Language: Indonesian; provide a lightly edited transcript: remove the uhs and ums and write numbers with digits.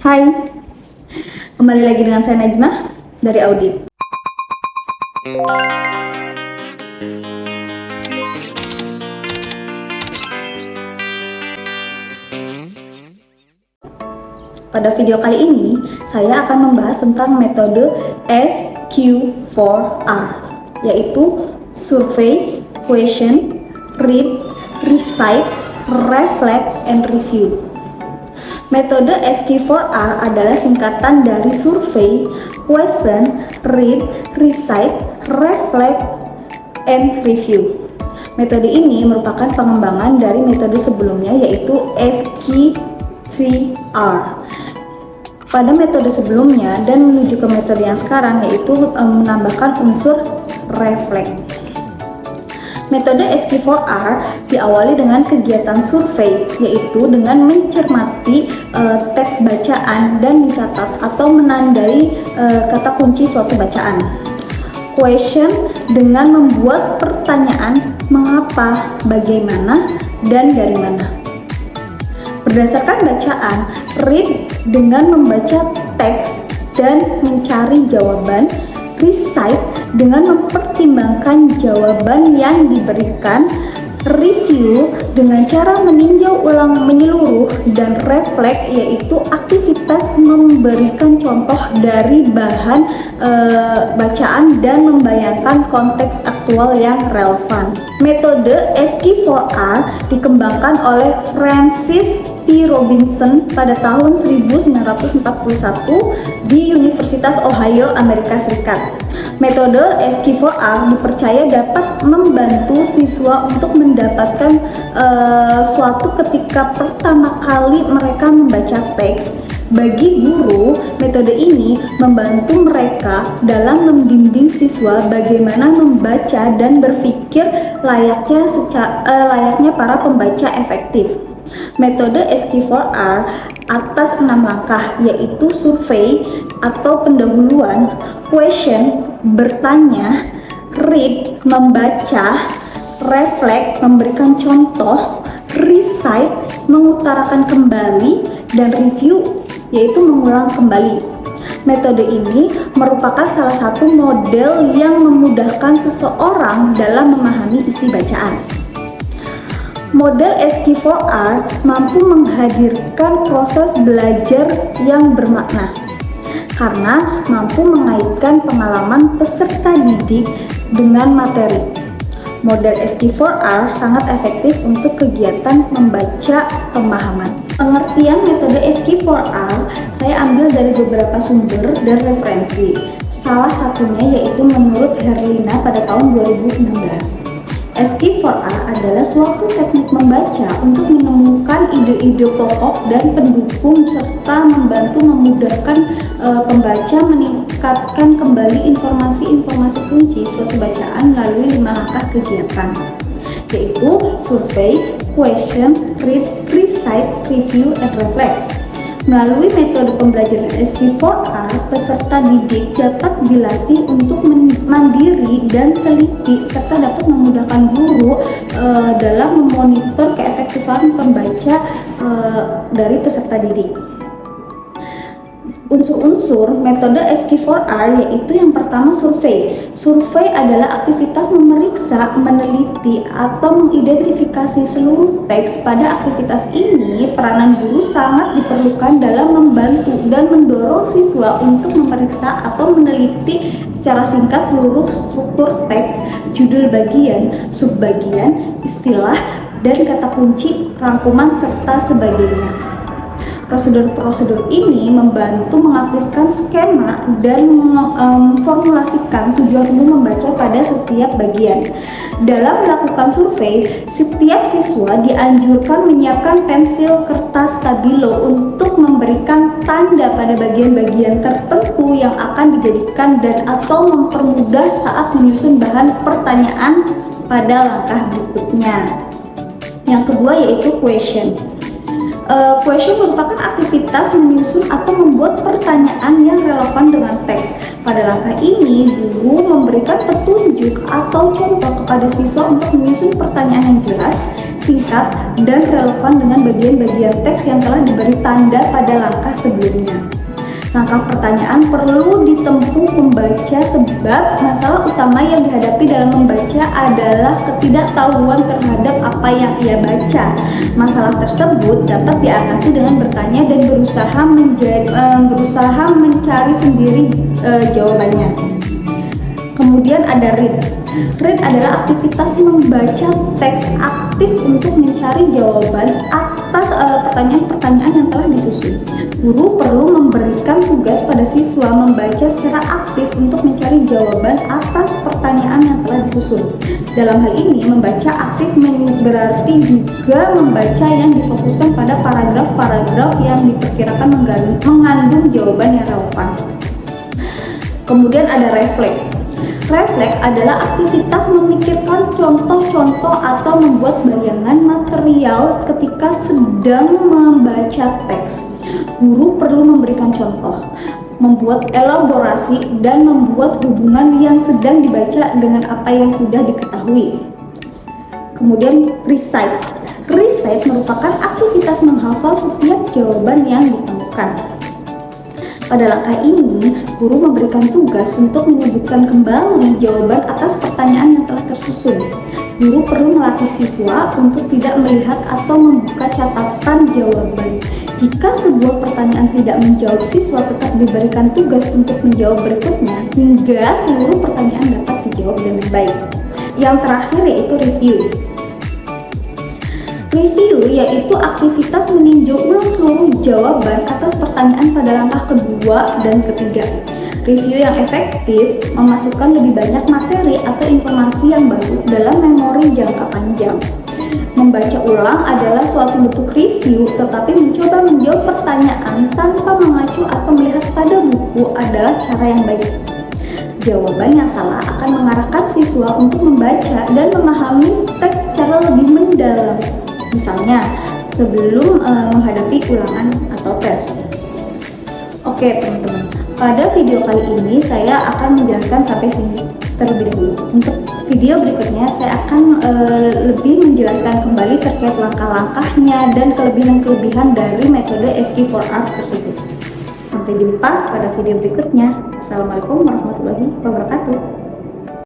Hai, kembali lagi dengan saya Najma dari Audit. Pada video kali ini, saya akan membahas tentang metode SQ4R, yaitu Survey, Question, Read, Recite, Reflect, and Review. Metode SQ4R adalah singkatan dari Survey, Question, Read, Recite, Reflect, and Review. Metode ini merupakan pengembangan dari metode sebelumnya, yaitu SQ3R. Pada metode sebelumnya dan menuju ke metode yang sekarang, yaitu menambahkan unsur reflect. Metode SQ4R diawali dengan kegiatan survei, yaitu dengan mencermati teks bacaan dan mencatat atau menandai kata kunci suatu bacaan. Question dengan membuat pertanyaan mengapa, bagaimana, dan dari mana. Berdasarkan bacaan, read dengan membaca teks dan mencari jawaban, recite dengan mempertimbangkan jawaban yang diberikan, review dengan cara meninjau ulang menyeluruh, dan reflect yaitu aktivitas memberikan contoh dari bahan bacaan dan membayangkan konteks aktual yang relevan. Metode SQ4R dikembangkan oleh Francis P. Robinson pada tahun 1941 di Universitas Ohio, Amerika Serikat. Metode SQ4R dipercaya dapat membantu siswa untuk mendapatkan suatu ketika pertama kali mereka membaca teks. Bagi guru, metode ini membantu mereka dalam membimbing siswa bagaimana membaca dan berpikir layaknya para pembaca efektif. Metode SQ4R atas 6 langkah, yaitu survei atau pendahuluan, question bertanya, read membaca, reflect memberikan contoh, recite mengutarakan kembali, dan review yaitu mengulang kembali. Metode ini merupakan salah satu model yang memudahkan seseorang dalam memahami isi bacaan. Model SQ4R mampu menghadirkan proses belajar yang bermakna karena mampu mengaitkan pengalaman peserta didik dengan materi. Model SQ4R sangat efektif untuk kegiatan membaca pemahaman. Pengertian metode SQ4R saya ambil dari beberapa sumber dan referensi. Salah satunya yaitu menurut Herlina pada tahun 2016. SQ4R adalah suatu teknik membaca untuk menemukan ide-ide pokok dan pendukung serta membantu memudahkan pembaca meningkatkan kembali informasi-informasi kunci suatu bacaan melalui 5 langkah kegiatan, yaitu survey, question, read, recite, review, and reflect. Melalui metode pembelajaran SQ4R, peserta didik dapat dilatih untuk mandiri dan teliti serta dapat memudahkan guru dalam memonitor keefektifan pembaca dari peserta didik. Unsur-unsur metode SQ4R yaitu yang pertama survei. Survei adalah aktivitas memeriksa, meneliti, atau mengidentifikasi seluruh teks. Pada aktivitas ini, peranan guru sangat diperlukan dalam membantu dan mendorong siswa untuk memeriksa atau meneliti secara singkat seluruh struktur teks, judul bagian, subbagian, istilah, dan kata kunci, rangkuman, serta sebagainya. Prosedur-prosedur ini membantu mengaktifkan skema dan memformulasikan tujuan umum membaca pada setiap bagian. Dalam melakukan survei, setiap siswa dianjurkan menyiapkan pensil, kertas, stabilo untuk memberikan tanda pada bagian-bagian tertentu yang akan dijadikan dan atau mempermudah saat menyusun bahan pertanyaan pada langkah berikutnya. Yang kedua yaitu question. Question merupakan aktivitas menyusun atau membuat pertanyaan yang relevan dengan teks. Pada langkah ini, guru memberikan petunjuk atau contoh kepada siswa untuk menyusun pertanyaan yang jelas, singkat, dan relevan dengan bagian-bagian teks yang telah diberi tanda pada langkah sebelumnya. Langkah pertanyaan perlu ditempuh pembaca sebab masalah utama yang dihadapi dalam membaca adalah ketidaktahuan terhadap apa yang ia baca. Masalah tersebut dapat diatasi dengan bertanya dan berusaha mencari sendiri jawabannya. Kemudian ada read. Read adalah aktivitas membaca teks aktif untuk mencari jawaban atas pertanyaan-pertanyaan yang telah disusun. Guru perlu memberikan tugas pada siswa membaca secara aktif untuk mencari jawaban atas pertanyaan yang telah disusun. Dalam hal ini, membaca aktif berarti juga membaca yang difokuskan pada paragraf-paragraf yang diperkirakan mengandung jawaban yang relevan. Kemudian ada reflect. Refleks adalah aktivitas memikirkan contoh-contoh atau membuat bayangan material ketika sedang membaca teks. Guru perlu memberikan contoh, membuat elaborasi, dan membuat hubungan yang sedang dibaca dengan apa yang sudah diketahui. Kemudian recite. Recite merupakan aktivitas menghafal setiap jawaban yang ditemukan. Pada langkah ini, guru memberikan tugas untuk menyebutkan kembali jawaban atas pertanyaan yang telah tersusun. Guru perlu melatih siswa untuk tidak melihat atau membuka catatan jawaban. Jika sebuah pertanyaan tidak menjawab, siswa tetap diberikan tugas untuk menjawab berikutnya hingga seluruh pertanyaan dapat dijawab dengan baik. Yang terakhir yaitu review. Review yaitu aktivitas meninjau ulang seluruh jawaban atas pertanyaan pada langkah kedua dan ketiga. Review yang efektif memasukkan lebih banyak materi atau informasi yang baru dalam memori jangka panjang. Membaca ulang adalah suatu bentuk review, tetapi mencoba menjawab pertanyaan tanpa mengacu atau melihat pada buku adalah cara yang baik. Jawaban yang salah akan mengarahkan siswa untuk membaca dan memahami teks secara lebih mendalam. Misalnya, sebelum menghadapi ulangan atau tes. Oke teman-teman, pada video kali ini saya akan menjelaskan sampai sini terlebih dahulu. Untuk video berikutnya saya akan lebih menjelaskan kembali terkait langkah-langkahnya dan kelebihan-kelebihan dari metode SQ4R tersebut. Sampai jumpa pada video berikutnya. Assalamualaikum warahmatullahi wabarakatuh.